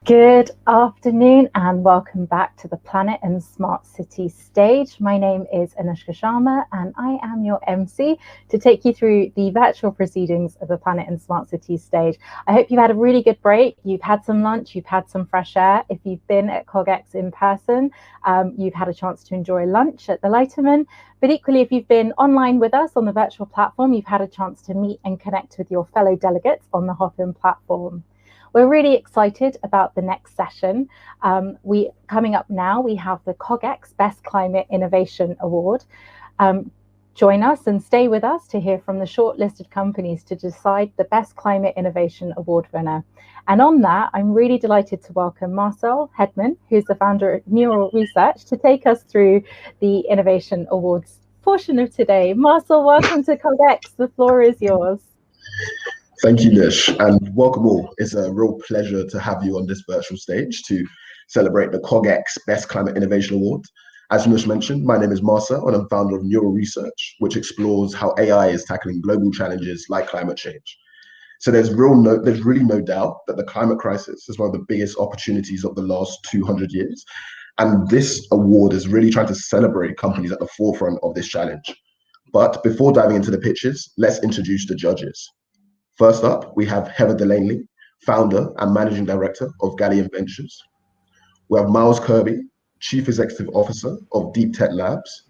Good afternoon and welcome back to the Planet and Smart City stage. My name is Anushka Sharma and I am your MC to take you through the virtual proceedings of the Planet and Smart City stage. I hope you've had a really good break. You've had some lunch, you've had some fresh air. If you've been at CogX in person, you've had a chance to enjoy lunch at the Lighterman. But equally, if you've been online with us on the virtual platform, you've had a chance to meet and connect with your fellow delegates on the Hopin platform. We're really excited about the next session. Coming up now, we have the CogX Best Climate Innovation Award. Join us and stay with us to hear from the shortlisted companies to decide the Best Climate Innovation Award winner. And on that, I'm really delighted to welcome Marcel Hedman, who's the founder of Neural Research, to take us through the Innovation Awards portion of today. Marcel, welcome to CogX. The floor is yours. Thank you, Nish, and welcome all. It's a real pleasure to have you on this virtual stage to celebrate the CogX Best Climate Innovation Award. As Nish mentioned, my name is Marcel and I'm founder of Neural Research, which explores how AI is tackling global challenges like climate change. So there's really no doubt that the climate crisis is one of the biggest opportunities of the last 200 years. And this award is really trying to celebrate companies at the forefront of this challenge. But before diving into the pitches, let's introduce the judges. First up, we have Delaney, founder and managing director of Gallium Ventures. We have Miles Kirby, chief executive officer of DeepTech Labs,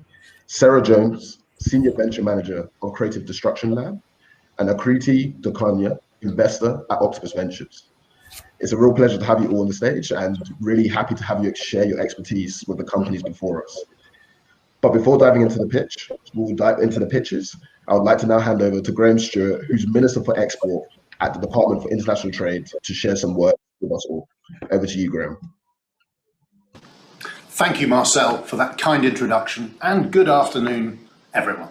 Sarah Jones, senior venture manager of Creative Destruction Lab, and Akriti Dokanya, investor at Octopus Ventures. It's a real pleasure to have you all on the stage and really happy to have you share your expertise with the companies before us. But before diving into the pitches, I would like to now hand over to Graham Stewart, who's Minister for Export at the Department for International Trade, to share some words with us all. Over to you, Graham. Thank you, Marcel, for that kind introduction, and good afternoon, everyone.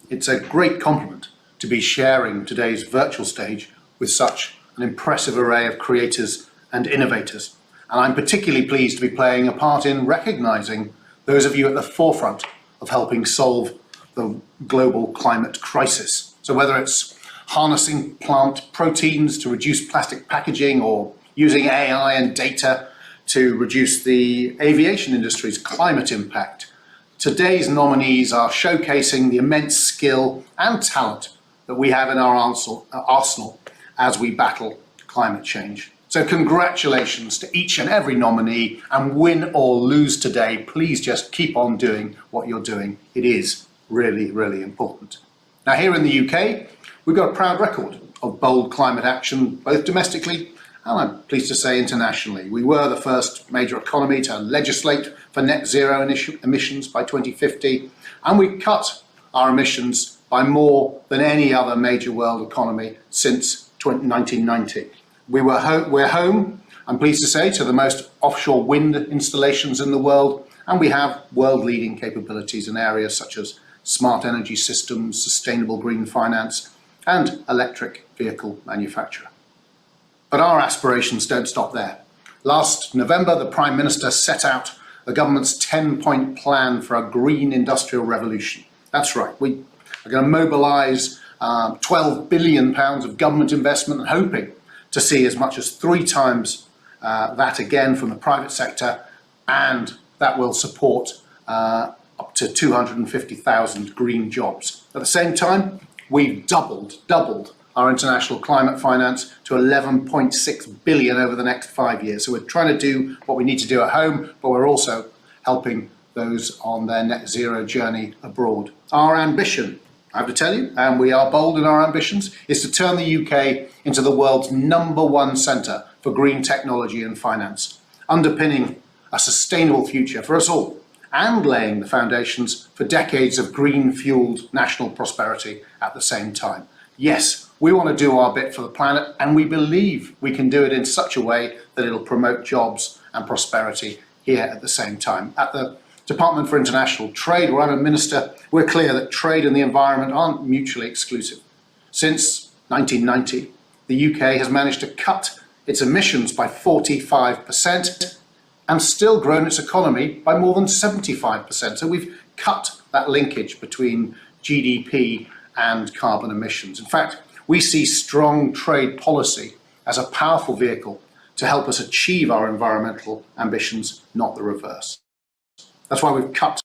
It's a great compliment to be sharing today's virtual stage with such an impressive array of creators and innovators. And I'm particularly pleased to be playing a part in recognizing those of you at the forefront of helping solve the global climate crisis. So whether it's harnessing plant proteins to reduce plastic packaging or using AI and data to reduce the aviation industry's climate impact, today's nominees are showcasing the immense skill and talent that we have in our arsenal as we battle climate change. So congratulations to each and every nominee, and win or lose today, please just keep on doing what you're doing. It is really, really important. Now here in the UK, we've got a proud record of bold climate action, both domestically and I'm pleased to say internationally. We were the first major economy to legislate for net zero emissions by 2050, and we cut our emissions by more than any other major world economy since 1990. We're home, I'm pleased to say, to the most offshore wind installations in the world, and we have world-leading capabilities in areas such as smart energy systems, sustainable green finance, and electric vehicle manufacture. But our aspirations don't stop there. Last November, the Prime Minister set out the government's 10-point plan for a green industrial revolution. That's right, we are going to mobilise £12 billion of government investment, hoping to see as much as 3 times that again from the private sector, and that will support up to 250,000 green jobs. At the same time, we've doubled our international climate finance to 11.6 billion over the next 5 years. So we're trying to do what we need to do at home, but we're also helping those on their net zero journey abroad. Our ambition, I have to tell you, and we are bold in our ambitions, is to turn the UK into the world's #1 centre for green technology and finance, underpinning a sustainable future for us all and laying the foundations for decades of green-fuelled national prosperity at the same time. Yes, we want to do our bit for the planet, and we believe we can do it in such a way that it'll promote jobs and prosperity here at the same time. At the Department for International Trade, where I'm a minister, we're clear that trade and the environment aren't mutually exclusive. Since 1990, the UK has managed to cut its emissions by 45% and still grown its economy by more than 75%. So we've cut that linkage between GDP and carbon emissions. In fact, we see strong trade policy as a powerful vehicle to help us achieve our environmental ambitions, not the reverse. That's why we've cut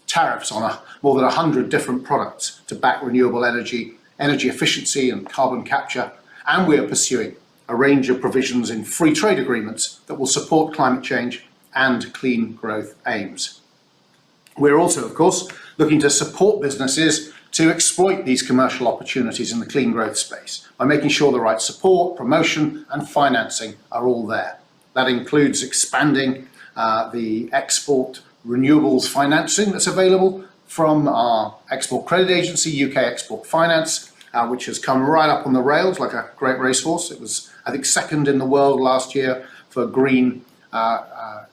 tariffs on more than 100 different products to back renewable energy, energy efficiency and carbon capture, and we are pursuing a range of provisions in free trade agreements that will support climate change and clean growth aims. We're also, of course, looking to support businesses to exploit these commercial opportunities in the clean growth space by making sure the right support, promotion and financing are all there. That includes expanding the export renewables financing that's available from our export credit agency, UK Export Finance, which has come right up on the rails like a great racehorse. It was, I think, second in the world last year for green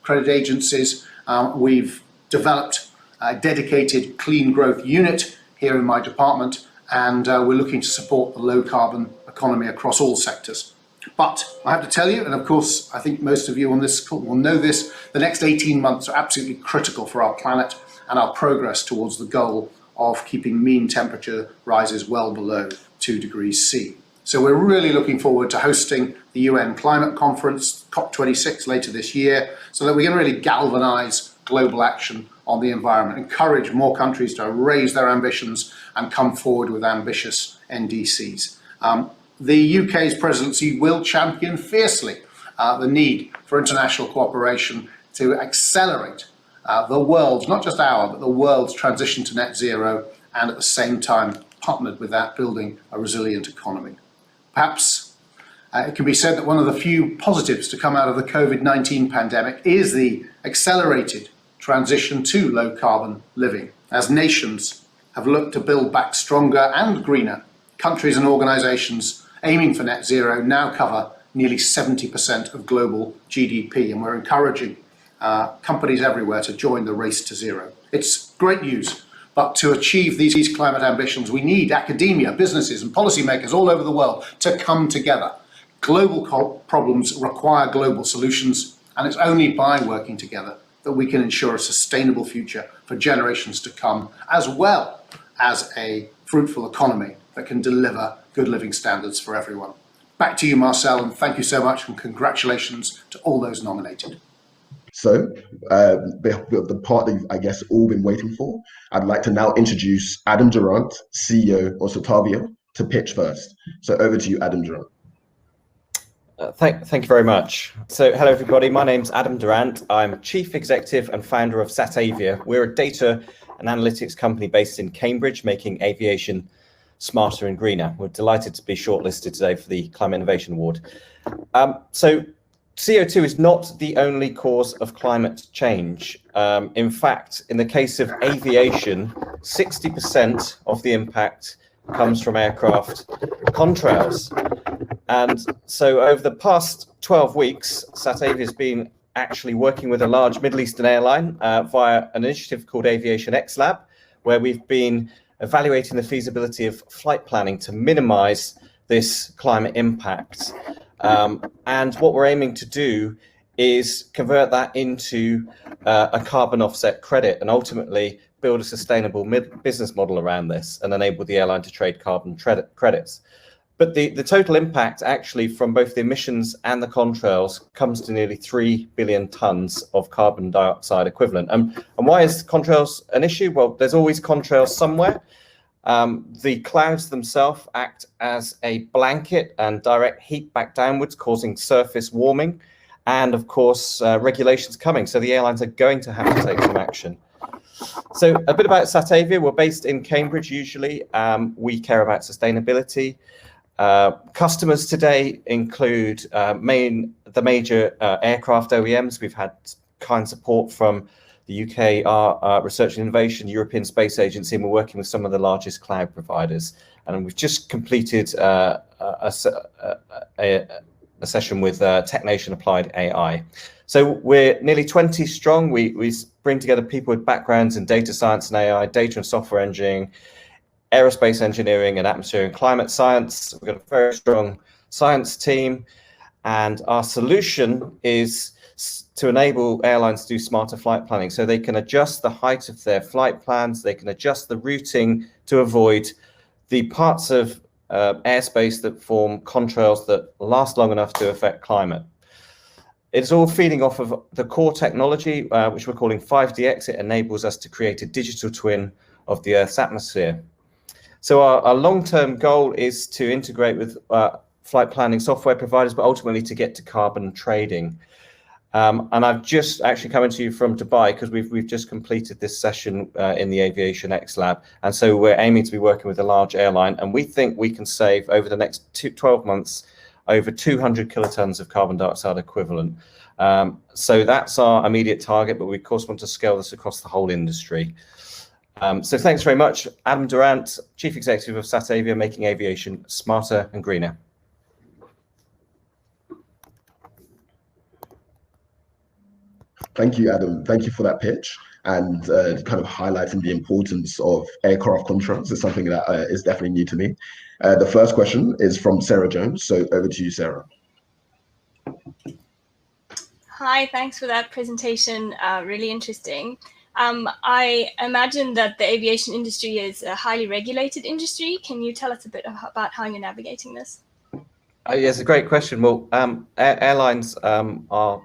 credit agencies. We've developed a dedicated clean growth unit here in my department, and we're looking to support the low carbon economy across all sectors. But I have to tell you, and of course I think most of you on this call will know this, the next 18 months are absolutely critical for our planet and our progress towards the goal of keeping mean temperature rises well below 2 degrees C. So we're really looking forward to hosting the UN Climate Conference, COP26, later this year, so that we can really galvanise global action on the environment, encourage more countries to raise their ambitions and come forward with ambitious NDCs. The UK's presidency will champion fiercely the need for international cooperation to accelerate the world's, not just our, but the world's transition to net zero, and at the same time partnered with that building a resilient economy. Perhaps it can be said that one of the few positives to come out of the COVID-19 pandemic is the accelerated transition to low carbon living. As nations have looked to build back stronger and greener, countries and organisations aiming for net zero now cover nearly 70% of global GDP, and we're encouraging companies everywhere to join the race to zero. It's great news, but to achieve these climate ambitions, we need academia, businesses and policymakers all over the world to come together. Global problems require global solutions, and it's only by working together that we can ensure a sustainable future for generations to come, as well as a fruitful economy that can deliver good living standards for everyone. Back to you, Marcel, and thank you so much, and congratulations to all those nominated. So the part that I guess all been waiting for, I'd like to now introduce Adam Durant, CEO of Satavia, to pitch first. So over to you, Adam Durant. Thank you very much. So hello everybody, my name's Adam Durant. I'm Chief Executive and founder of Satavia. We're a data and analytics company based in Cambridge, making aviation smarter and greener. We're delighted to be shortlisted today for the Climate Innovation Award. So CO2 is not the only cause of climate change. In fact, in the case of aviation, 60% of the impact comes from aircraft contrails. And so over the past 12 weeks, Satavia has been actually working with a large Middle Eastern airline via an initiative called Aviation X Lab, where we've been evaluating the feasibility of flight planning to minimize this climate impact. And what we're aiming to do is convert that into a carbon offset credit and ultimately build a sustainable business model around this and enable the airline to trade carbon credits. But the total impact actually from both the emissions and the contrails comes to nearly 3 billion tonnes of carbon dioxide equivalent. And why is contrails an issue? Well, there's always contrails somewhere. The clouds themselves act as a blanket and direct heat back downwards, causing surface warming. And of course, regulations coming. So the airlines are going to have to take some action. So a bit about Satavia. We're based in Cambridge usually. We care about sustainability. Customers today include the major aircraft OEMs. We've had kind support from the UK Research and Innovation, European Space Agency, and we're working with some of the largest cloud providers. And we've just completed a session with TechNation Applied AI. So we're nearly 20 strong. We bring together people with backgrounds in data science and AI, data and software engineering, aerospace engineering and atmosphere and climate science. We've got a very strong science team, and our solution is to enable airlines to do smarter flight planning so they can adjust the height of their flight plans, they can adjust the routing to avoid the parts of airspace that form contrails that last long enough to affect climate. It's all feeding off of the core technology, which we're calling 5DX. It enables us to create a digital twin of the Earth's atmosphere. So our long-term goal is to integrate with flight planning software providers, but ultimately to get to carbon trading. And I've just actually coming to you from Dubai because we've just completed this session in the Aviation X Lab. And so we're aiming to be working with a large airline, and we think we can save over the next 12 months over 200 kilotons of carbon dioxide equivalent. So that's our immediate target, but we of course want to scale this across the whole industry. So thanks very much. Adam Durant, Chief Executive of Satavia, making aviation smarter and greener. Thank you, Adam. Thank you for that pitch and kind of highlighting the importance of aircraft controls. It's something that is definitely new to me. The first question is from Sarah Jones. So over to you, Sarah. Hi, thanks for that presentation. Really interesting. I imagine that the aviation industry is a highly regulated industry. Can you tell us a bit about how you're navigating this? Yes, a great question. Well, airlines are,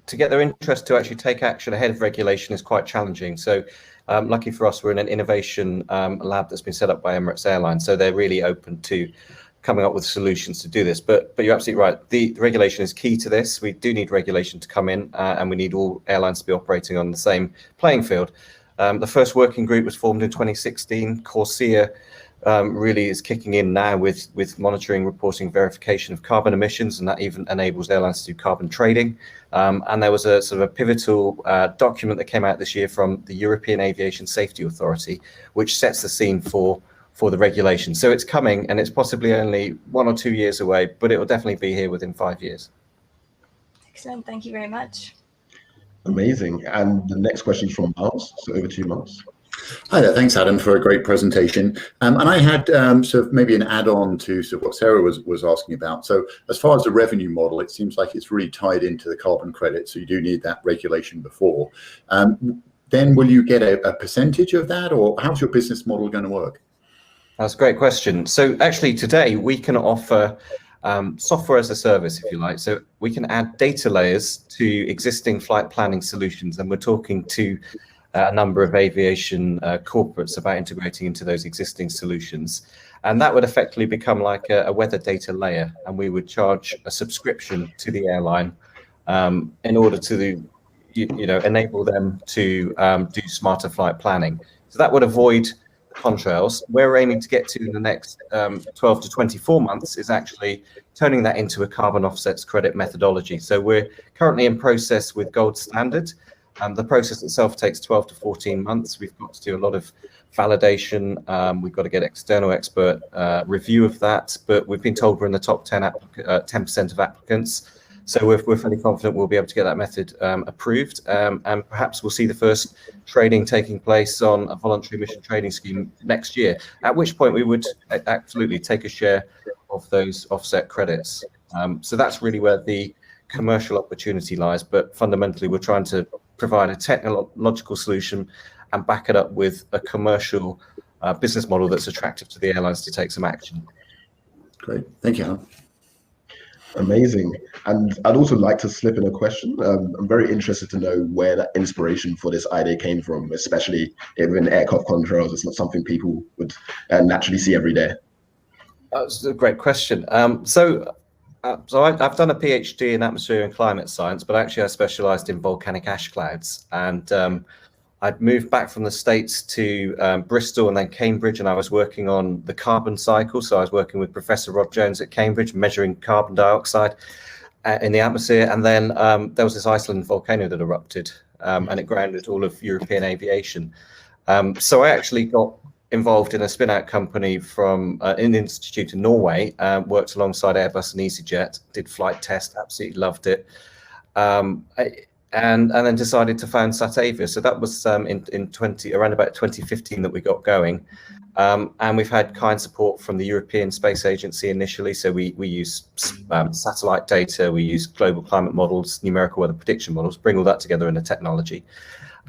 to get their interest to actually take action ahead of regulation is quite challenging. So lucky for us, we're in an innovation lab that's been set up by Emirates Airlines. So they're really open to coming up with solutions to do this. But you're absolutely right. The regulation is key to this. We do need regulation to come in and we need all airlines to be operating on the same playing field. The first working group was formed in 2016. Corsia really is kicking in now with monitoring, reporting, verification of carbon emissions, and that even enables airlines to do carbon trading. And there was a sort of a pivotal document that came out this year from the European Aviation Safety Authority, which sets the scene for the regulation. So it's coming, and it's possibly only 1 or 2 years away, but it will definitely be here within 5 years. Excellent. Thank you very much. Amazing. And the next question is from Miles. So over to you, Miles. Hi there, thanks Adam for a great presentation. And I had sort of maybe an add-on to sort of what Sarah was asking about. So as far as the revenue model, it seems like it's really tied into the carbon credit, so you do need that regulation before. Then will you get a percentage of that, or how's your business model going to work? That's a great question. So actually today we can offer software as a service, if you like. So we can add data layers to existing flight planning solutions, and we're talking to a number of aviation corporates about integrating into those existing solutions. And that would effectively become like a weather data layer, and we would charge a subscription to the airline in order to enable them to do smarter flight planning. So that would avoid contrails. Where we're aiming to get to in the next 12 to 24 months is actually turning that into a carbon offsets credit methodology. So we're currently in process with gold standard. The process itself takes 12 to 14 months. We've got to do a lot of validation. We've got to get external expert review of that, but we've been told we're in the top 10% of applicants. So we're fairly confident we'll be able to get that method approved, and perhaps we'll see the first trading taking place on a voluntary emission trading scheme next year, at which point we would absolutely take a share of those offset credits. So that's really where the commercial opportunity lies, but fundamentally we're trying to provide a technological solution and back it up with a commercial business model that's attractive to the airlines to take some action. Great, thank you, Alan. Amazing. And I'd also like to slip in a question. I'm very interested to know where that inspiration for this idea came from, especially in aircraft controls. It's not something people would naturally see every day. That's a great question. So I've done a PhD in atmosphere and climate science, but actually I specialized in volcanic ash clouds. And I'd moved back from the States to Bristol and then Cambridge, and I was working on the carbon cycle. So I was working with Professor Rob Jones at Cambridge, measuring carbon dioxide in the atmosphere. And then there was this Iceland volcano that erupted, and it grounded all of European aviation. So I actually got involved in a spin-out company from an institute in Norway, worked alongside Airbus and EasyJet, did flight test, absolutely loved it, and then decided to found Satavia. So that was around about 2015 that we got going, and we've had kind support from the European Space Agency initially. So we use satellite data, we use global climate models, numerical weather prediction models, bring all that together in a technology.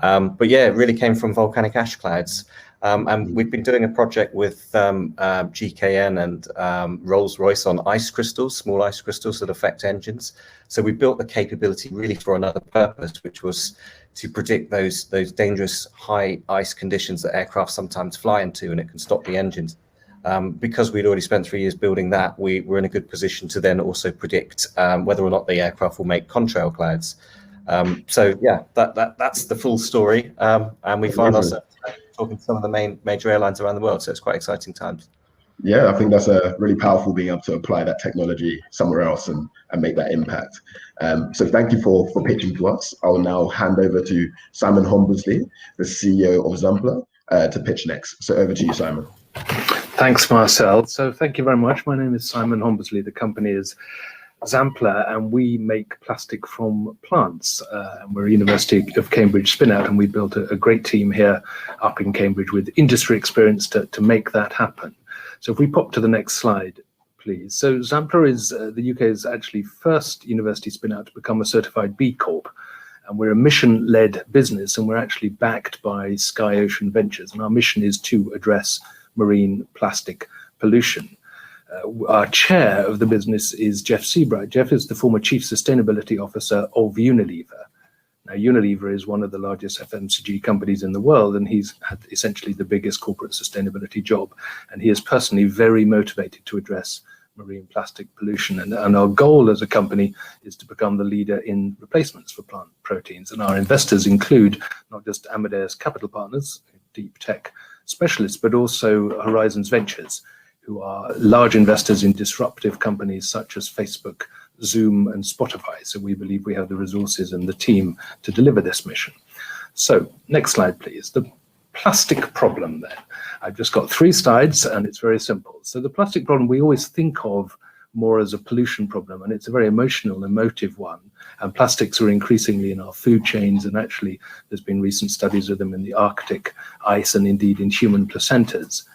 But yeah, it really came from volcanic ash clouds. And we've been doing a project with GKN and Rolls-Royce on ice crystals, small ice crystals that affect engines. So we built the capability really for another purpose, which was to predict those dangerous high ice conditions that aircraft sometimes fly into, and it can stop the engines. Because we'd already spent 3 years building that, we were in a good position to then also predict whether or not the aircraft will make contrail clouds. So yeah, that's the full story, and we find ourselves talking to some of the major airlines around the world. So it's quite exciting times. Yeah, I think that's really powerful, being able to apply that technology somewhere else and make that impact. So thank you for pitching to us. I will now hand over to Simon Hombersley, the CEO of Zampler, to pitch next. So over to you, Simon. Thanks, Marcel. So thank you very much. My name is Simon Hombersley. The company is Zampler, and we make plastic from plants. And we're a University of Cambridge spin-out, and we built a great team here up in Cambridge with industry experience to make that happen. So if we pop to the next slide, please. So Zampler is the UK's actually first university spin-out to become a certified B Corp. And we're a mission-led business, and we're actually backed by Sky Ocean Ventures. And our mission is to address marine plastic pollution. Our chair of the business is Jeff Seabright. Jeff is the former Chief Sustainability Officer of Unilever. Now, Unilever is one of the largest FMCG companies in the world, and he's had essentially the biggest corporate sustainability job. And he is personally very motivated to address marine plastic pollution. And our goal as a company is to become the leader in replacements for plant proteins. And our investors include not just Amadeus Capital Partners, DeepTech specialists, but also Horizons Ventures, who are large investors in disruptive companies such as Facebook, Zoom, and Spotify. So we believe we have the resources and the team to deliver this mission. So next slide, please. The plastic problem then. I've just got 3 slides, and it's very simple. So the plastic problem we always think of more as a pollution problem, and it's a very emotive one. And plastics are increasingly in our food chains, and actually there's been recent studies of them in the Arctic ice and indeed in human placentas.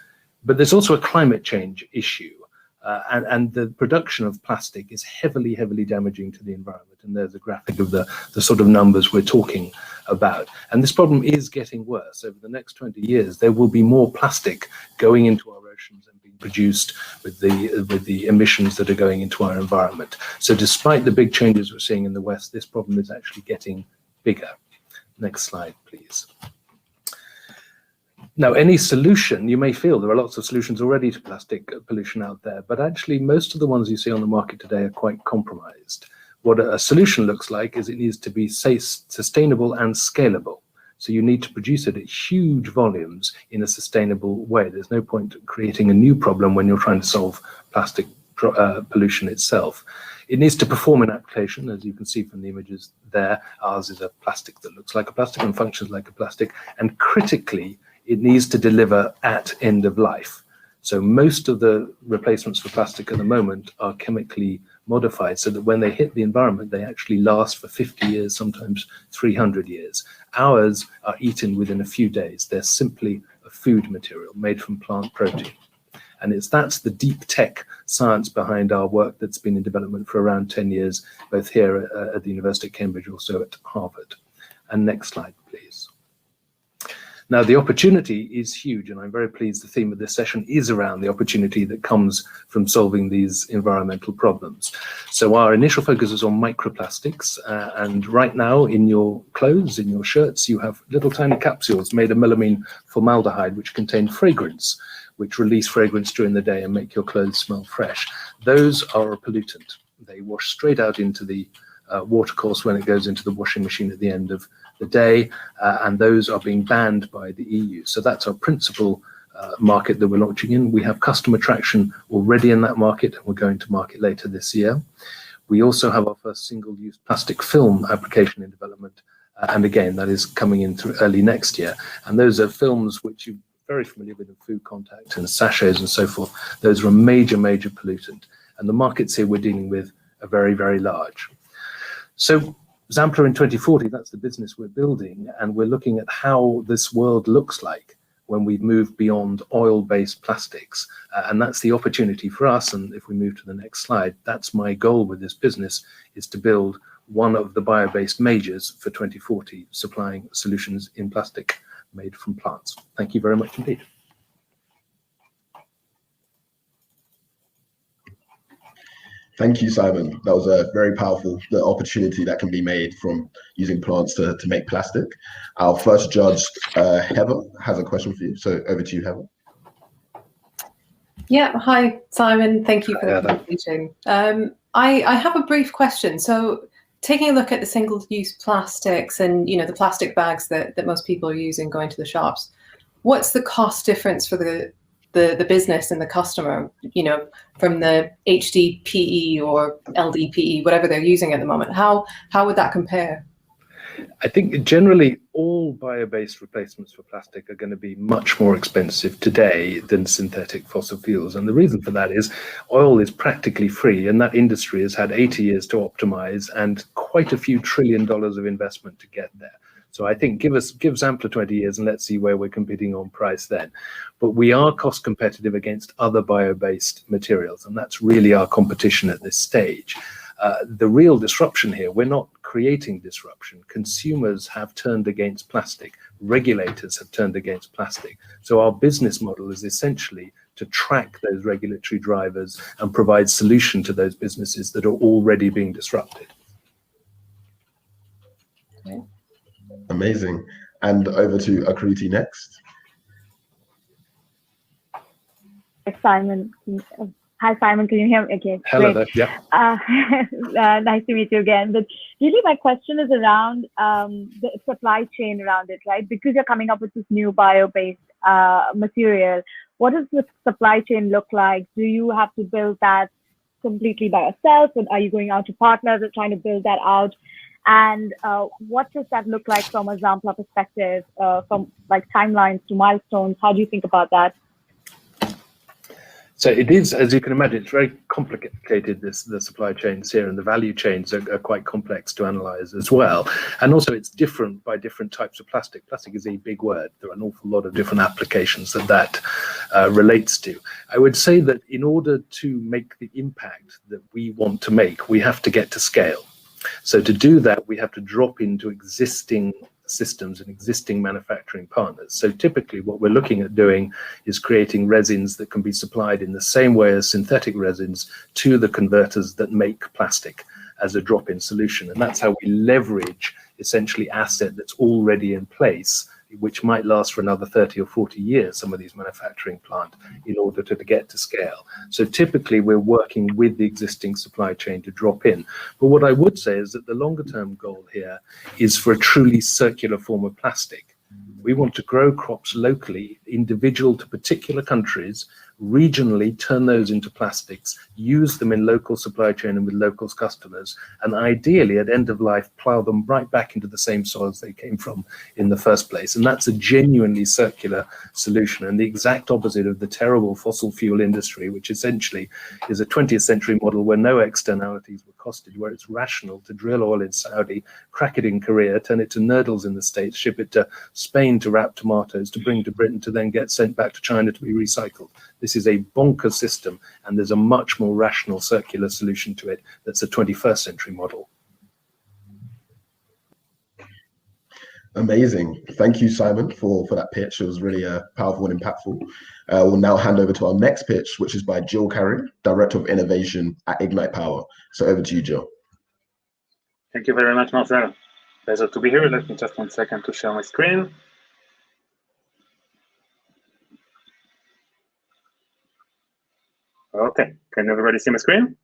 But there's also a climate change issue, and the production of plastic is heavily damaging to the environment. And there's a graphic of the sort of numbers we're talking about. And this problem is getting worse. Over the next 20 years, there will be more plastic going into our oceans and being produced with the emissions that are going into our environment. So despite the big changes we're seeing in the West, this problem is actually getting bigger. Next slide, please. Now, any solution, you may feel there are lots of solutions already to plastic pollution out there, but actually most of the ones you see on the market today are quite compromised. What a solution looks like is it needs to be safe, sustainable, and scalable. So you need to produce it at huge volumes in a sustainable way. There's no point creating a new problem when you're trying to solve plastic pollution itself. It needs to perform an application, as you can see from the images there. Ours is a plastic that looks like a plastic and functions like a plastic. And critically, it needs to deliver at end of life. So most of the replacements for plastic at the moment are chemically modified so that when they hit the environment, they actually last for 50 years, sometimes 300 years. Ours are eaten within a few days. They're simply a food material made from plant protein. And that's the deep tech science behind our work that's been in development for around 10 years, both here at the University of Cambridge, also at Harvard. And next slide, please. Now, the opportunity is huge, and I'm very pleased the theme of this session is around the opportunity that comes from solving these environmental problems. So our initial focus is on microplastics, and right now in your clothes, in your shirts, you have little tiny capsules made of melamine formaldehyde, which contain fragrance, which release fragrance during the day and make your clothes smell fresh. Those are a pollutant. They wash straight out into the watercourse when it goes into the washing machine at the end of the day, and those are being banned by the EU. So that's our principal market that we're launching in. We have customer traction already in that market, and we're going to market later this year. We also have our first single-use plastic film application in development, and again, that is coming in through early next year. And those are films which you're very familiar with in food contact and sachets and so forth. Those are a major pollutant, and the markets here we're dealing with are very large. So Zampler in 2040, that's the business we're building, and we're looking at how this world looks like when we move beyond oil-based plastics. And that's the opportunity for us. And if we move to the next slide, that's my goal with this business, is to build one of the bio-based majors for 2040, supplying solutions in plastic made from plants. Thank you very much indeed. Thank you, Simon. That was very powerful, the opportunity that can be made from using plants to make plastic. Our first judge, Heather, has a question for you. So over to you, Heather. Yeah, hi, Simon. Thank you for the presentation. I have a brief question. So taking a look at the single-use plastics and, you know, the plastic bags that most people are using going to the shops, what's the cost difference for the business and the customer, you know, from the HDPE or LDPE, whatever they're using at the moment? How would that compare? I think generally all bio-based replacements for plastic are going to be much more expensive today than synthetic fossil fuels. And the reason for that is oil is practically free, and that industry has had 80 years to optimize and quite a few $1 trillion of investment to get there. So I think give Zampler 20 years and let's see where we're competing on price then. But we are cost competitive against other bio-based materials, and that's really our competition at this stage. The real disruption here, we're not creating disruption. Consumers have turned against plastic. Regulators have turned against plastic. So our business model is essentially to track those regulatory drivers and provide solution to those businesses that are already being disrupted. Okay. Amazing. And over to Karie next. Simon. Hi, Simon. Can you hear me? Okay. Hello great. there. Yeah. Nice to meet you again. But really, my question is around the supply chain around it, right? Because you're coming up with this new bio-based material. What does the supply chain look like? Do you have to build that completely by yourself, or are you going out to partners and trying to build that out? And what does that look like from a Zampler perspective, from like timelines to milestones? How do you think about that? So it is, as you can imagine, it's very complicated, the supply chains here, and the value chains are quite complex to analyze as well. And also it's different by different types of plastic. Plastic is a big word. There are an awful lot of different applications that relates to. I would say that in order to make the impact that we want to make, we have to get to scale. So to do that, we have to drop into existing systems and existing manufacturing partners. So typically what we're looking at doing is creating resins that can be supplied in the same way as synthetic resins to the converters that make plastic as a drop-in solution. And that's how we leverage essentially asset that's already in place, which might last for another 30 or 40 years, some of these manufacturing plant, in order to get to scale. So typically we're working with the existing supply chain to drop in. But what I would say is that the longer term goal here is for a truly circular form of plastic. We want to grow crops locally, individual to particular countries, regionally turn those into plastics, use them in local supply chain and with local customers, and ideally at end of life plow them right back into the same soils they came from in the first place. And that's a genuinely circular solution, and the exact opposite of the terrible fossil fuel industry, which essentially is a 20th century model where no externalities were costed, where it's rational to drill oil in Saudi, crack it in Korea, turn it to nurdles in the States, ship it to Spain to wrap tomatoes, to bring to Britain, to then get sent back to China to be recycled. This is a bonkers system, and there's a much more rational circular solution to it that's a 21st century model. Amazing. Thank you, Simon, for that pitch. It was really powerful and impactful. We'll now hand over to our next pitch, which is by Karie, Director of Innovation at Ignite Power. So over to you, Jill. Thank you very much, Marcel. Pleasure to be here. Let me just 1 second to share my screen. Okay, can everybody see my screen?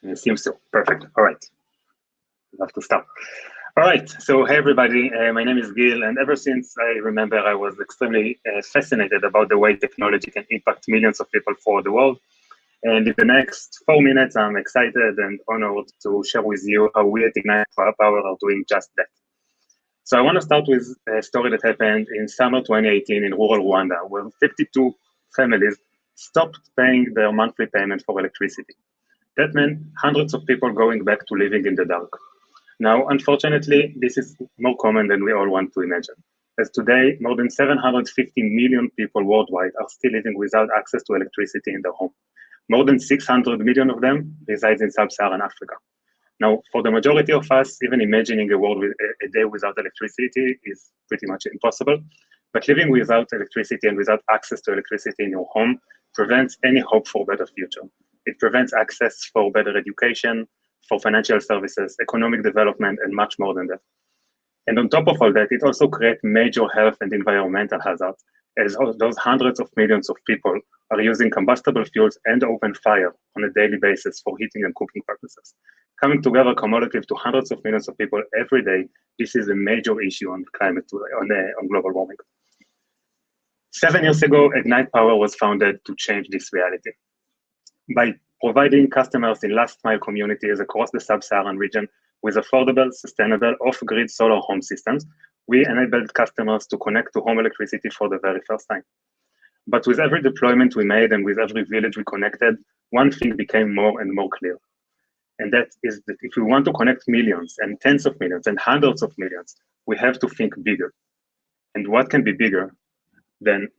It seems so. Perfect. All right. I have to stop. All right. So, hey, everybody. My name is Gil, and ever since I remember, I was extremely fascinated about the way technology can impact millions of people for the world. And in the next 4 minutes, I'm excited and honored to share with you how we at Ignite Power are doing just that. So I want to start with a story that happened in summer 2018 in rural Rwanda, where 52 families stopped paying their monthly payment for electricity. That meant hundreds of people going back to living in the dark. Now, unfortunately, this is more common than we all want to imagine, as today, more than 750 million people worldwide are still living without access to electricity in their home. More than 600 million of them reside in sub-Saharan Africa. Now, for the majority of us, even imagining a world with a day without electricity is pretty much impossible. But living without electricity and without access to electricity in your home prevents any hope for a better future. It prevents access for better education, for financial services, economic development, and much more than that. And on top of all that, it also creates major health and environmental hazards, as those hundreds of millions of people are using combustible fuels and open fire on a daily basis for heating and cooking purposes. Coming together cumulative to hundreds of millions of people every day, this is a major issue on climate, on global warming. 7 years ago, Ignite Power was founded to change this reality. By providing customers in last mile communities across the sub-Saharan region with affordable, sustainable, off-grid solar home systems, we enabled customers to connect to home electricity for the very first time. But with every deployment we made and with every village we connected, one thing became more and more clear. And that is that if we want to connect millions and tens of millions and hundreds of millions, we have to think bigger. And what can be bigger than,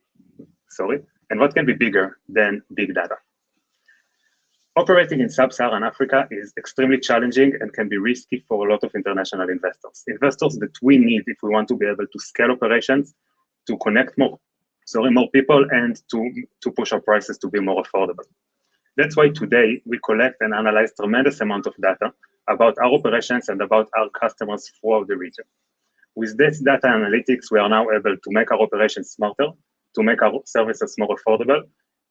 big data? Operating in sub-Saharan Africa is extremely challenging and can be risky for a lot of international investors. Investors that we need if we want to be able to scale operations, to connect more people, and to push our prices to be more affordable. That's why today we collect and analyze tremendous amount of data about our operations and about our customers throughout the region. With this data analytics, we are now able to make our operations smarter, to make our services more affordable,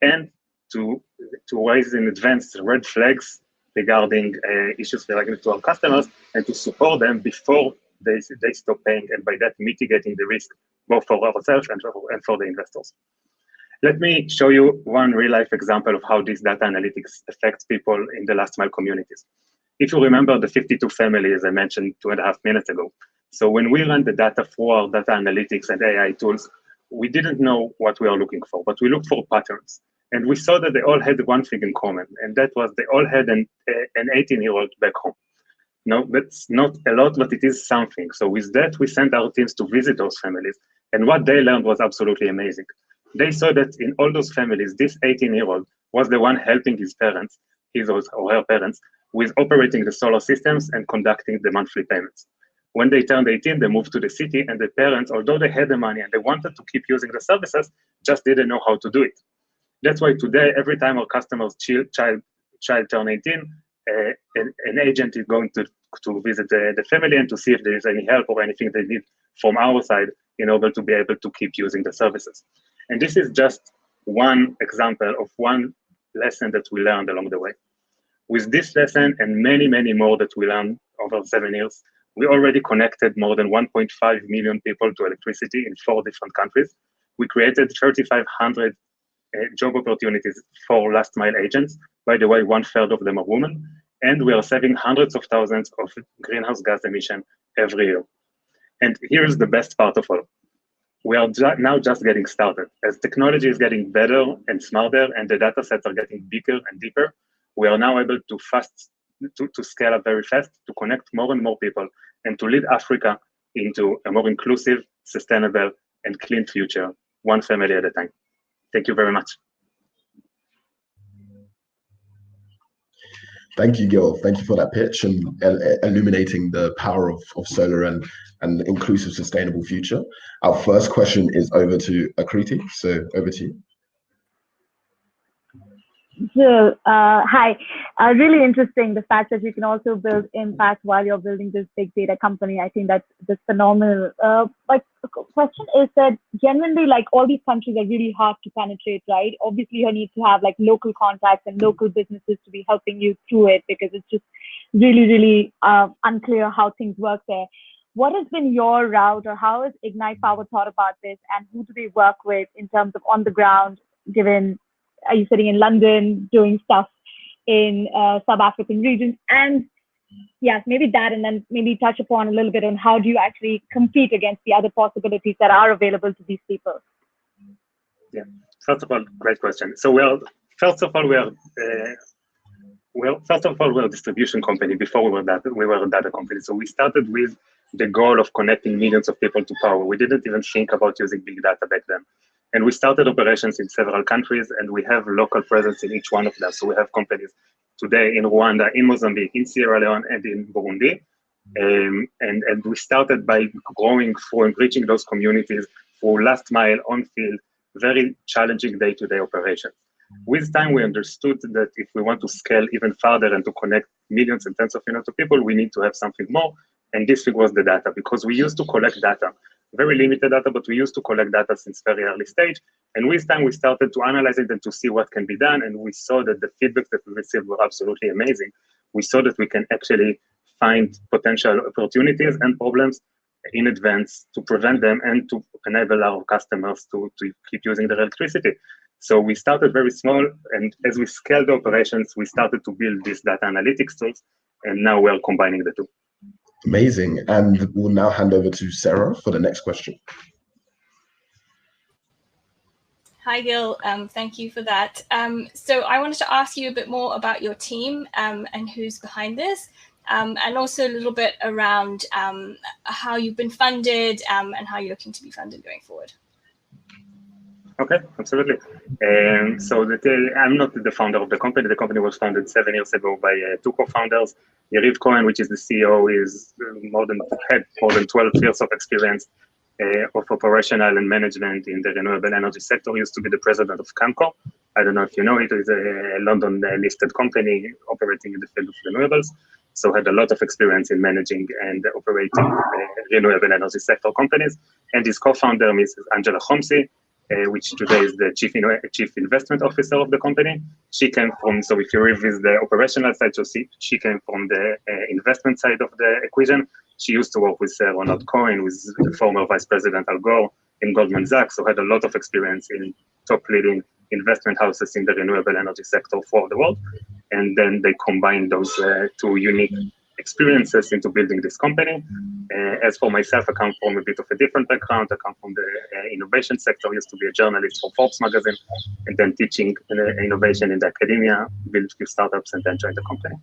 and to raise in advance red flags regarding issues related to our customers and to support them before they stop paying, and by that mitigating the risk both for ourselves and for the investors. Let me show you one real-life example of how this data analytics affects people in the last mile communities. If you remember the 52 families I mentioned 2.5 minutes ago, so when we ran the data through our data analytics and AI tools, we didn't know what we are looking for, but we looked for patterns. And we saw that they all had one thing in common, and that was they all had an 18-year-old back home. No, that's not a lot, but it is something. So with that, we sent our teams to visit those families, and what they learned was absolutely amazing. They saw that in all those families, this 18-year-old was the one helping his parents, his or her parents, with operating the solar systems and conducting the monthly payments. When they turned 18, they moved to the city, and the parents, although they had the money and they wanted to keep using the services, just didn't know how to do it. That's why today, every time our customers' child turn 18, an agent is going to visit the family and to see if there is any help or anything they need from our side in order to be able to keep using the services. And this is just one example of one lesson that we learned along the way. With this lesson and many, many more that we learned over 7 years, we already connected more than 1.5 million people to electricity in 4 different countries. We created 3,500 job opportunities for last mile agents. By the way, 1/3 of them are women. And we are saving hundreds of thousands of greenhouse gas emissions every year. And here's the best part of all. We are now just getting started. As technology is getting better and smarter and the data sets are getting bigger and deeper, we are now able to scale up very fast, to connect more and more people, and to lead Africa into a more inclusive, sustainable, and clean future, one family at a time. Thank you very much. Thank you, Gil. Thank you for that pitch and illuminating the power of solar and an inclusive, sustainable future. Our first question is over to Karie. So over to you. So, hi. Really interesting, the fact that you can also build impact while you're building this big data company. I think that's phenomenal. But the question is that genuinely, like, all these countries are really hard to penetrate, right? Obviously, you need to have like local contacts and local businesses to be helping you through it, because it's just really, really unclear how things work there. What has been your route, or how has Ignite Power thought about this, and who do they work with in terms of on the ground, given are you sitting in London doing stuff in sub-African regions? And yes, maybe that, and then maybe touch upon a little bit on how do you actually compete against the other possibilities that are available to these people? Yeah, first of all, great question. So first of all, we're a distribution company. Before we were a data company. So we started with the goal of connecting millions of people to power. We didn't even think about using big data back then. And we started operations in several countries, and we have local presence in each one of them. So we have companies today in Rwanda, in Mozambique, in Sierra Leone, and in Burundi. And we started by growing through and reaching those communities through last mile, on field, very challenging day-to-day operations. With time, we understood that if we want to scale even further and to connect millions and tens of millions of people, we need to have something more. And this was the data, because we used to collect data, very limited data, but we used to collect data since very early stage. And with time, we started to analyze it and to see what can be done. And we saw that the feedback that we received were absolutely amazing. We saw that we can actually find potential opportunities and problems in advance to prevent them and to enable our customers to keep using their electricity. So we started very small, and as we scaled the operations, we started to build these data analytics tools, and now we're combining the two. Amazing. And we'll now hand over to Sarah for the next question. Hi, Gil. Thank you for that. So I wanted to ask you a bit more about your team and who's behind this, and also a little bit around how you've been funded and how you're looking to be funded going forward. Okay, absolutely. So I'm not the founder of the company. The company was founded 7 years ago by two co-founders. Yariv Cohen, which is the CEO, had more than 12 years of experience of operational and management in the renewable energy sector. Used to be the president of Camco. I don't know if you know it. It's a London-listed company operating in the field of renewables. So had a lot of experience in managing and operating renewable energy sector companies. And his co-founder, Mrs. Angela Homsi, which today is the chief investment officer of the company. She came from, so if you revisit the operational side, so she came from the investment side of the equation. She used to work with Ronald Cohen, with the former Vice President Al Gore in Goldman Sachs, so had a lot of experience in top leading investment houses in the renewable energy sector for the world. And then they combined those two unique experiences into building this company. As for myself, I come from a bit of a different background. I come from the innovation sector. I used to be a journalist for Forbes magazine, and then teaching innovation in the academia, built a few startups, and then joined the company.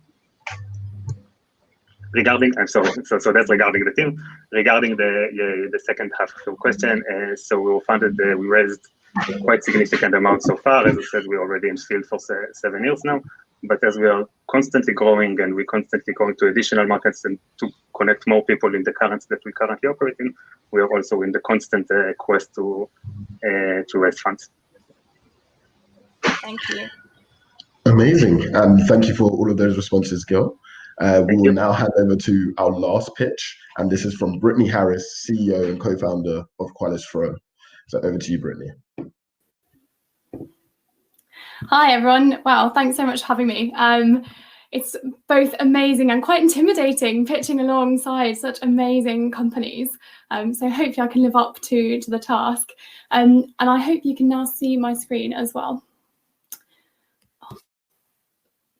So that's regarding the team. Regarding the second half of your question, so we were funded, we raised quite significant amount so far. As I said, we're already in field for 7 years now. But as we are constantly growing and we constantly going to additional markets and to connect more people in the currents that we currently operate in, we are also in the constant quest to raise funds. Thank you. Amazing. And thank you for all of those responses, Gil. We will now hand over to our last pitch. And this is from Brittany Harris, CEO and co-founder of Qualis. So over to you, Brittany. Hi, everyone. Wow, thanks so much for having me. It's both amazing and quite intimidating pitching alongside such amazing companies. So hopefully I can live up to the task. And I hope you can now see my screen as well.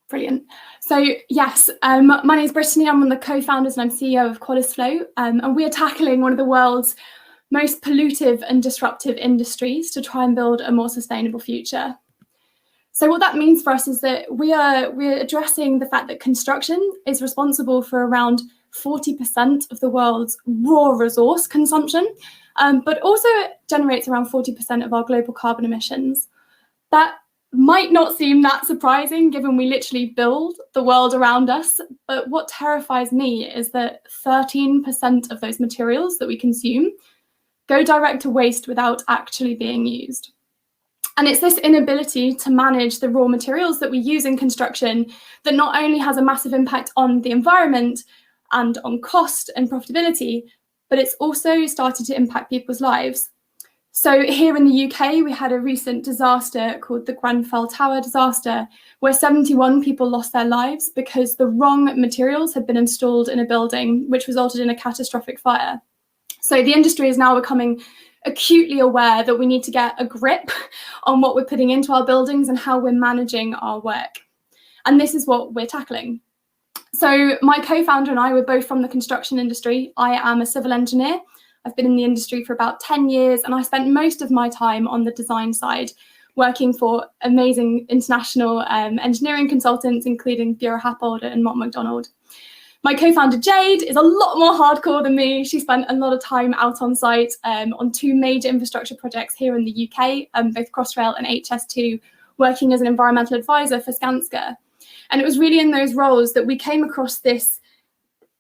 Brilliant. So yes, my name is Brittany. I'm one of the co-founders and I'm CEO of Qualis. And we are tackling one of the world's most pollutive and disruptive industries to try and build a more sustainable future. So what that means for us is that we're addressing the fact that construction is responsible for around 40% of the world's raw resource consumption, but also generates around 40% of our global carbon emissions. That might not seem that surprising given we literally build the world around us, but what terrifies me is that 13% of those materials that we consume go direct to waste without actually being used. And it's this inability to manage the raw materials that we use in construction that not only has a massive impact on the environment and on cost and profitability, but it's also started to impact people's lives. So here in the UK, we had a recent disaster called the Grenfell Tower disaster, where 71 people lost their lives because the wrong materials had been installed in a building, which resulted in a catastrophic fire. So the industry is now becoming acutely aware that we need to get a grip on what we're putting into our buildings and how we're managing our work. And this is what we're tackling. So my co-founder and I were both from the construction industry. I am a civil engineer. I've been in the industry for about 10 years, and I spent most of my time on the design side, working for amazing international engineering consultants, including Bureau Happold and Mott MacDonald. My co-founder Jade is a lot more hardcore than me. She spent a lot of time out on site on two major infrastructure projects here in the UK, both Crossrail and HS2, working as an environmental advisor for Skanska. And it was really in those roles that we came across this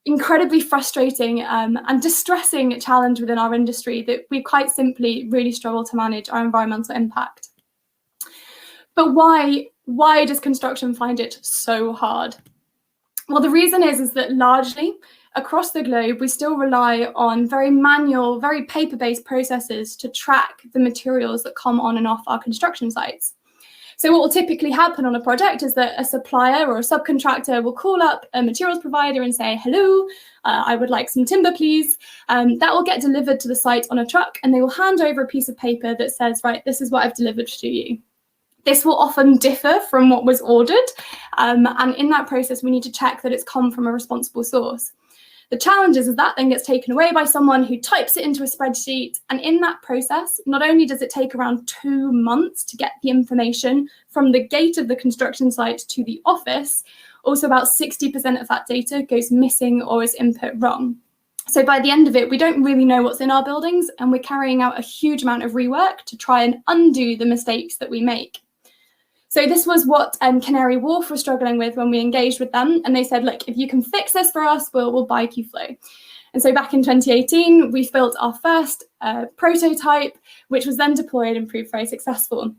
incredibly frustrating and distressing challenge within our industry, that we quite simply really struggle to manage our environmental impact. But why does construction find it so hard? Well, the reason is that largely across the globe, we still rely on very manual, very paper-based processes to track the materials that come on and off our construction sites. So what will typically happen on a project is that a supplier or a subcontractor will call up a materials provider and say, hello, I would like some timber, please. That will get delivered to the site on a truck, and they will hand over a piece of paper that says, right, this is what I've delivered to you. This will often differ from what was ordered. And in that process, we need to check that it's come from a responsible source. The challenge is that then gets taken away by someone who types it into a spreadsheet. And in that process, not only does it take around 2 months to get the information from the gate of the construction site to the office, also about 60% of that data goes missing or is input wrong. So by the end of it, we don't really know what's in our buildings, and we're carrying out a huge amount of rework to try and undo the mistakes that we make. So this was what Canary Wharf was struggling with when we engaged with them. And they said, look, if you can fix this for us, we'll buy Qflow. And so back in 2018, we built our first prototype, which was then deployed and proved very successful.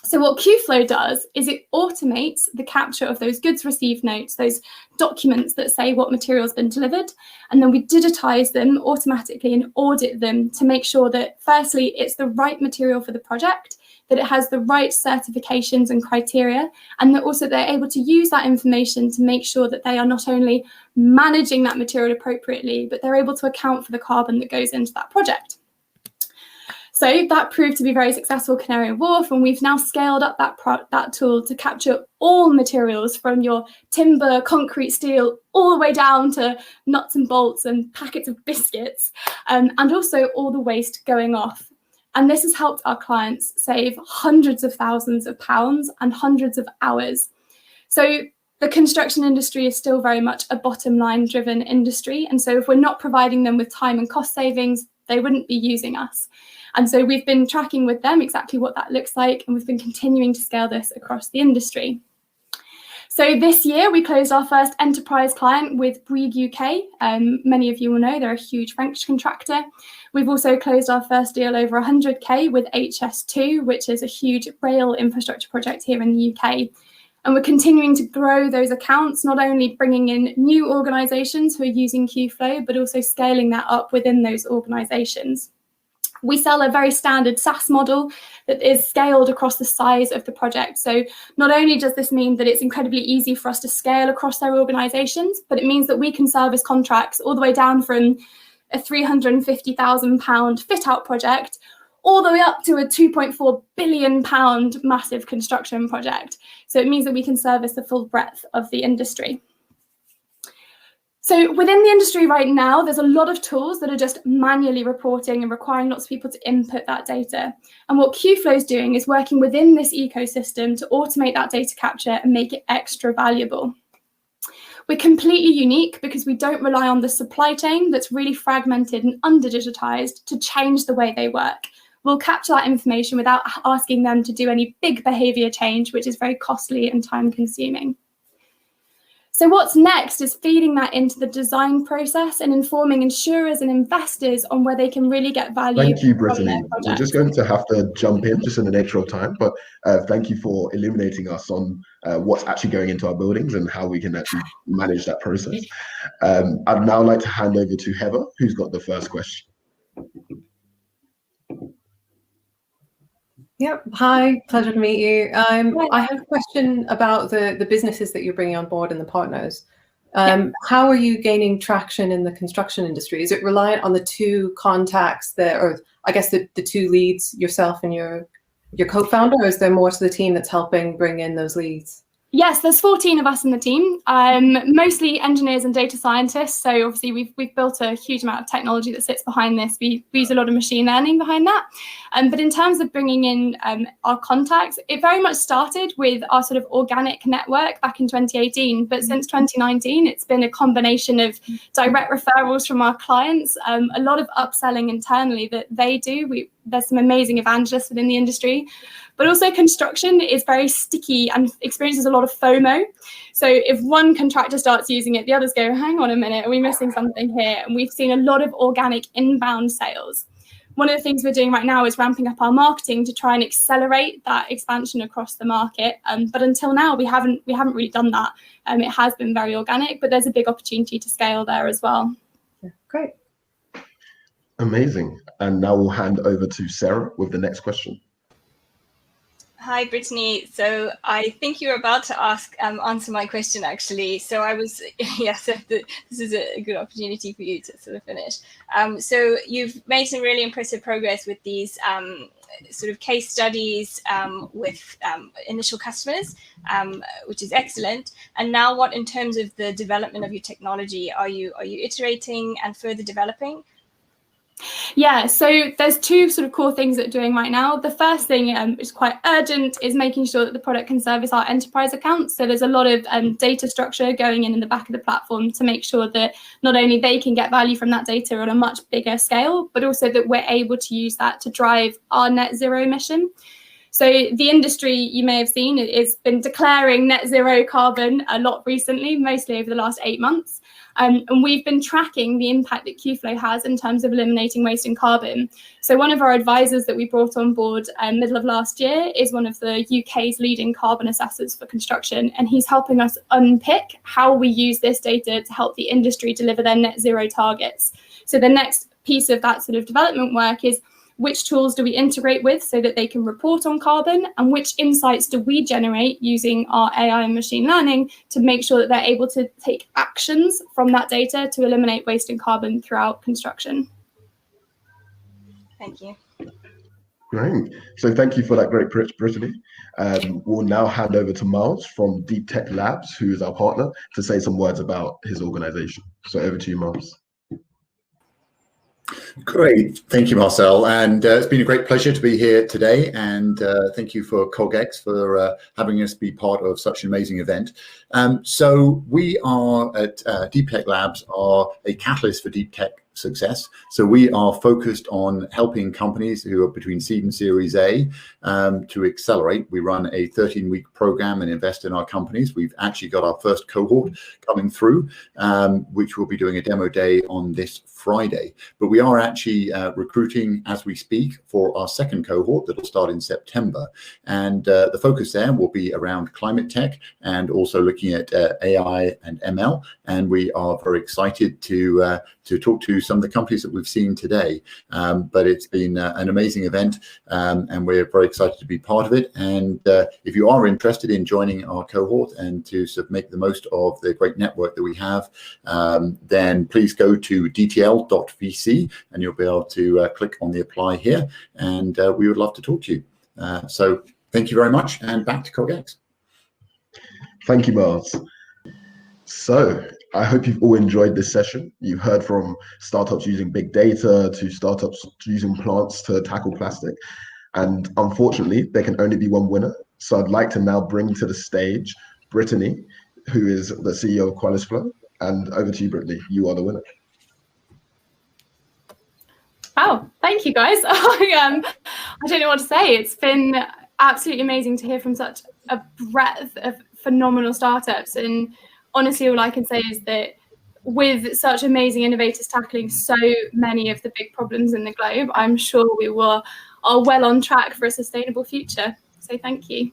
So what Qflow does is it automates the capture of those goods received notes, those documents that say what material has been delivered. And then we digitize them automatically and audit them to make sure that, firstly, it's the right material for the project, that it has the right certifications and criteria, and that also they're able to use that information to make sure that they are not only managing that material appropriately, but they're able to account for the carbon that goes into that project. So that proved to be very successful at Canary Wharf, and we've now scaled up that tool to capture all materials from your timber, concrete, steel, all the way down to nuts and bolts and packets of biscuits, and also all the waste going off. And this has helped our clients save hundreds of thousands of pounds and hundreds of hours. So the construction industry is still very much a bottom line driven industry. And so if we're not providing them with time and cost savings, they wouldn't be using us. And so we've been tracking with them exactly what that looks like. And we've been continuing to scale this across the industry. So this year, we closed our first enterprise client with Bouygues UK. Many of you will know they're a huge French contractor. We've also closed our first deal over 100K with HS2, which is a huge rail infrastructure project here in the UK. And we're continuing to grow those accounts, not only bringing in new organisations who are using Qflow, but also scaling that up within those organisations. We sell a very standard SaaS model that is scaled across the size of the project. So not only does this mean that it's incredibly easy for us to scale across their organisations, but it means that we can service contracts all the way down from a £350,000 fit-out project all the way up to a £2.4 billion massive construction project. So it means that we can service the full breadth of the industry. So within the industry right now, there's a lot of tools that are just manually reporting and requiring lots of people to input that data. And what Qflow is doing is working within this ecosystem to automate that data capture and make it extra valuable. We're completely unique because we don't rely on the supply chain that's really fragmented and under-digitized to change the way they work. We'll capture that information without asking them to do any big behavior change, which is very costly and time-consuming. So what's next is feeding that into the design process and informing insurers and investors on where they can really get value. Thank you, Brittany. We're just going to have to jump in just in the nature of time, but thank you for illuminating us on what's actually going into our buildings and how we can actually manage that process. I'd now like to hand over to Heather, who's got the first question. Yep. Hi, pleasure to meet you. I have a question about the businesses that you're bringing on board and the partners. How are you gaining traction in the construction industry? Is it reliant on the two contacts that, or I guess the two leads, yourself and your co-founder, or is there more to the team that's helping bring in those leads? Yes, there's 14 of us in the team, mostly engineers and data scientists. So obviously we've built a huge amount of technology that sits behind this. We use a lot of machine learning behind that. But in terms of bringing in our contacts, it very much started with our sort of organic network back in 2018. But since 2019, it's been a combination of direct referrals from our clients, a lot of upselling internally that they do. there's some amazing evangelists within the industry. But also construction is very sticky and experiences a lot of FOMO. So if one contractor starts using it, the others go, hang on a minute, are we missing something here? And we've seen a lot of organic inbound sales. One of the things we're doing right now is ramping up our marketing to try and accelerate that expansion across the market. But until now, we haven't really done that. It has been very organic, but there's a big opportunity to scale there as well. Yeah, great. Amazing. And now we'll hand over to Sarah with the next question. Hi, Brittany. So I think you're about to answer my question, actually. So I was, this is a good opportunity for you to sort of finish. So you've made some really impressive progress with these sort of case studies with initial customers, which is excellent. And now what in terms of the development of your technology, are you iterating and further developing? Yeah, so there's two sort of core things that we're doing right now. The first thing, which is quite urgent, is making sure that the product can service our enterprise accounts. So there's a lot of data structure going in the back of the platform to make sure that not only they can get value from that data on a much bigger scale, but also that we're able to use that to drive our net zero mission. So the industry, you may have seen, it's been declaring net zero carbon a lot recently, mostly over the last 8 months. And we've been tracking the impact that Qflow has in terms of eliminating waste and carbon. So one of our advisors that we brought on board middle of last year is one of the UK's leading carbon assessors for construction, and he's helping us unpick how we use this data to help the industry deliver their net zero targets. So the next piece of that sort of development work is which tools do we integrate with so that they can report on carbon, and which insights do we generate using our AI and machine learning to make sure that they're able to take actions from that data to eliminate waste and carbon throughout construction. Thank you. Great. So thank you for that great pitch, Brittany. We'll now hand over to Miles from DeepTech Labs, who is our partner, to say some words about his organization. So over to you, Miles. Great, thank you, Marcel, and it's been a great pleasure to be here today, and thank you for CogX for having us be part of such an amazing event. So we are at DeepTech Labs are a catalyst for deep tech success. So we are focused on helping companies who are between seed and Series A to accelerate. We run a 13-week program and invest in our companies. We've actually got our first cohort coming through, which we'll be doing a demo day on this Friday. But we are actually recruiting as we speak for our second cohort that will start in September. And the focus there will be around climate tech and also looking at AI and ML. And we are very excited to talk to some of the companies that we've seen today. But it's been an amazing event, and we're very excited to be part of it. And if you are interested in joining our cohort and to sort of make the most of the great network that we have, then please go to DTLVC and you'll be able to click on the apply here, and we would love to talk to you. So thank you very much, and back to CogX. Thank you, Miles. So I hope you've all enjoyed this session. You've heard from startups using big data to startups using plants to tackle plastic. And unfortunately, there can only be one winner. So I'd like to now bring to the stage Brittany, who is the CEO of Qualis Flow. And over to you, Brittany. You are the winner. Wow, thank you, guys. I don't know what to say. It's been absolutely amazing to hear from such a breadth of phenomenal startups. And honestly, all I can say is that with such amazing innovators tackling so many of the big problems in the globe, I'm sure we are well on track for a sustainable future. So thank you.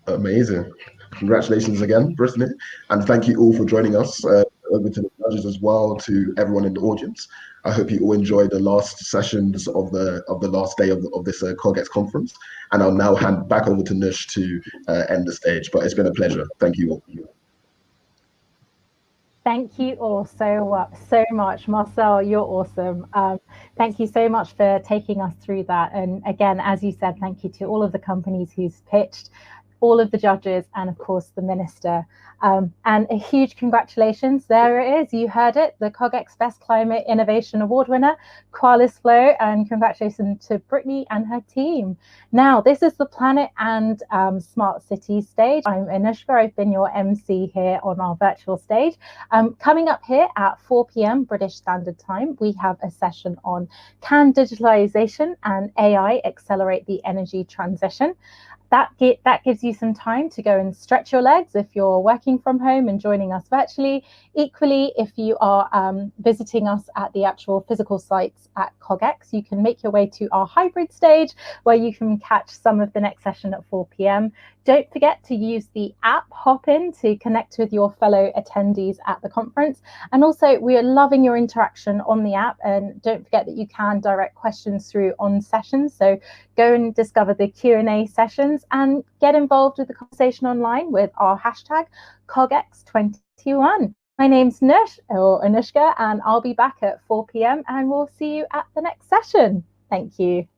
Amazing. Congratulations again, Brittany. And thank you all for joining us, over to the judges as well, to everyone in the audience. I hope you all enjoyed the last sessions of the last day of this CogX conference. And I'll now hand back over to Nush to end the stage. But it's been a pleasure. Thank you all. Thank you all so much. Marcel, you're awesome. Thank you so much for taking us through that. And again, as you said, thank you to all of the companies who's pitched. all of the judges, and of course the minister. And a huge congratulations, there it is, you heard it, the CogX Best Climate Innovation Award winner, Qualis Flow, and congratulations to Brittany and her team. Now, this is the Planet and Smart City stage. I'm Anushka, I've been your MC here on our virtual stage. Coming up here at 4 p.m. British Standard Time, we have a session on Can Digitalization and AI Accelerate the Energy Transition? That gives you some time to go and stretch your legs if you're working from home and joining us virtually. Equally, if you are visiting us at the actual physical sites at CogX, you can make your way to our hybrid stage where you can catch some of the next session at 4 p.m. Don't forget to use the app Hopin to connect with your fellow attendees at the conference. And also, we are loving your interaction on the app. And don't forget that you can direct questions through on sessions. So go and discover the Q&A sessions and get involved with the conversation online with our hashtag CogX21. My name's Anushka, and I'll be back at 4 p.m. and we'll see you at the next session. Thank you.